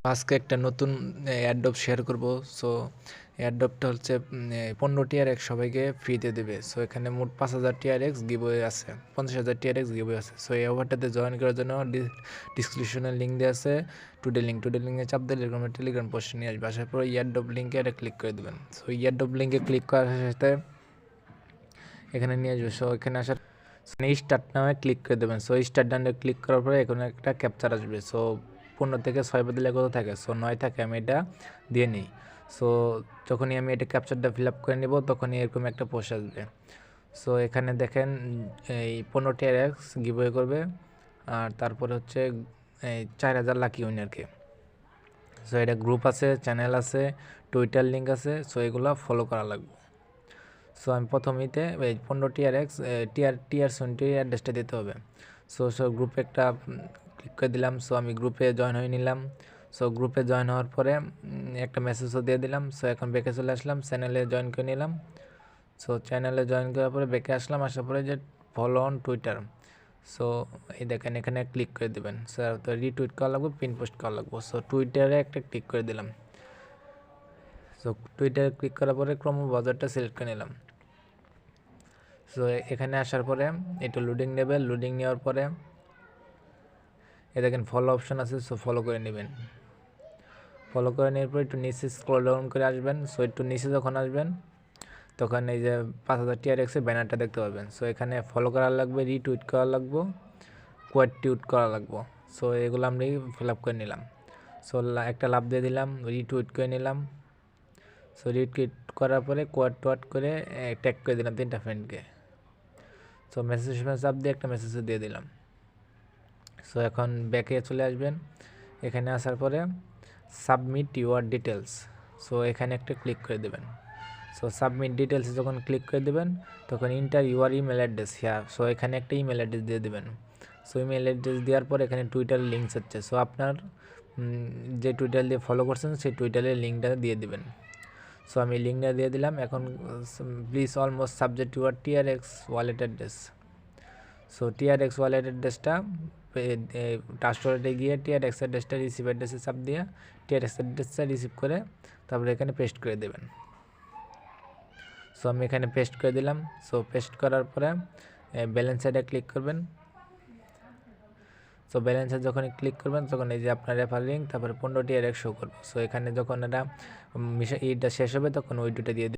আজকে একটা নতুন এয়ারড্রপ শেয়ার করব। সো এয়ারড্রপটা হচ্ছে 15 টিআরএক্স সবাইকে ফ্রিতে দেবে। সো এখানে মোট 5000 টিআরএক্স গিভওয়ে আছে, 50,000 টিআরএক্স গিভওয়ে আছে। সো এই অফারটাতে জয়েন করার জন্য ডিসক্রিপশনের লিঙ্ক দেওয়া আছে, টুডে লিঙ্কে চাপ দিলে এরকম টেলিগ্রাম পোস্টে নিয়ে আসবে। আসার পরে এয়ারড্রপ লিঙ্কে এটা ক্লিক করে দেবেন। সো এয়ারড্রপ লিঙ্কে ক্লিক করার সাথে এখানে নিয়ে আসবে। সো এখানে আসার স্টার্ট নামে ক্লিক করে দেবেন। সো স্টার্ট নামে ক্লিক করার পরে এখানে একটা ক্যাপচার আসবে। সো 15 থেকে 6 দিলে কত থাকে? সো 9 থাকে, আমি এটা দিয়ে নিই। সো যখনই আমি এটা ক্যাপচারটা ফিল আপ করে নেব তখনই এরকম একটা পোস্ট আসবে। সো এখানে দেখেন এই 15 টিআরএক্স গিভওয়ে করবে, আর তারপরে হচ্ছে এই 4000 লাকি উইনারকে। সো এটা গ্রুপ আছে, চ্যানেল আছে, টুইটার লিঙ্ক আছে। সো এগুলো ফলো করা লাগবে। সো আমি প্রথমেইতে এই 15 টিআরএক্স টিআর 20 অ্যাড্রেসটা দিতে হবে। সো গ্রুপে একটা ক্লিক করে দিলাম। সো আমি গ্রুপে জয়েন হয়ে নিলাম। সো গ্রুপে জয়েন হওয়ার পরে একটা মেসেজও দিয়ে দিলাম। সো এখন ব্যাকে চলে আসলাম, চ্যানেলে জয়েন করে নিলাম। সো চ্যানেলে জয়েন করার পরে ব্যাকে আসলাম, আসার পরে যে ফলো অন টুইটার। সো এই দেখেন এখানে ক্লিক করে দেবেন। স্যার তো রিটুইট করা লাগবে, পিন পোস্ট করা লাগবে। সো টুইটারে একটা ক্লিক করে দিলাম। সো টুইটারে ক্লিক করার পরে ক্রম বাজারটা সিলেক্ট করে নিলাম। সো এখানে আসার পরে একটু লোডিং নেবে, লোডিং নেওয়ার পরে এ দেখেন ফলো অপশন আছে। সো ফলো করে নেবেন। ফলো করে নেওয়ার পর একটু নিচে স্ক্রল ডাউন করে আসবেন। সো একটু নিচে যখন আসবেন তখন এই যে 5000 টিআরএক্সের ব্যানারটা দেখতে পাবেন। সো এখানে ফলো করা লাগবে, রিটুইট করা লাগবে, কোয়াড টিউট করা লাগবে। সো এগুলো আমি ফিল আপ করে নিলাম। সো একটা লাভ দিয়ে দিলাম, রিটুইট করে নিলাম। সো রিটুইট করার পরে কোয়াড টোয়াড করে ট্যাগ করে দিলাম 3টা ফ্রেন্ডকে। সো মেসেজ চাপ দিয়ে একটা মেসেজও দিয়ে দিলাম। সো এখন ব্যাকে চলে আসবেন। এখানে আসার পরে সাবমিট ইউর ডিটেলস, সো এখানে একটা ক্লিক করে দেবেন। সো সাবমিট ডিটেলসে যখন ক্লিক করে দেবেন তখন inter your email address here. So এখানে একটা ইমেল অ্যাড্রেস দিয়ে দেবেন। সো ইমেল অ্যাড্রেস দেওয়ার পর এখানে টুইটার লিঙ্ক হচ্ছে। সো আপনার যে টুইটার দিয়ে ফলো করছেন সেই টুইটারের লিঙ্কটা দিয়ে দেবেন। সো আমি লিঙ্কটা দিয়ে দিলাম। এখন please almost subject your TRX wallet address. So TRX wallet অ্যাড্রেসটা ট্রাস্টওয়ালেটে গিয়ে টিআরএক্স অ্যাড্রেসটা রিসিভ অ্যাড্রেসে চাপ দিয়ে টিআরএক্স অ্যাড্রেসটা রিসিভ করে তারপরে এখানে পেস্ট করে দেবেন। সো আমি এখানে পেস্ট করে দিলাম। সো পেস্ট করার পরে ব্যালেন্স সাইডে ক্লিক করবেন। সো ব্যালেন্সে যখন ক্লিক করবেন তখন এই যে আপনার রেফার লিঙ্ক, তারপরে 15 টিআরএক্স শো করবে। সো এখানে যখন এটা শেষ হবে তখন ওই দুটো দিয়ে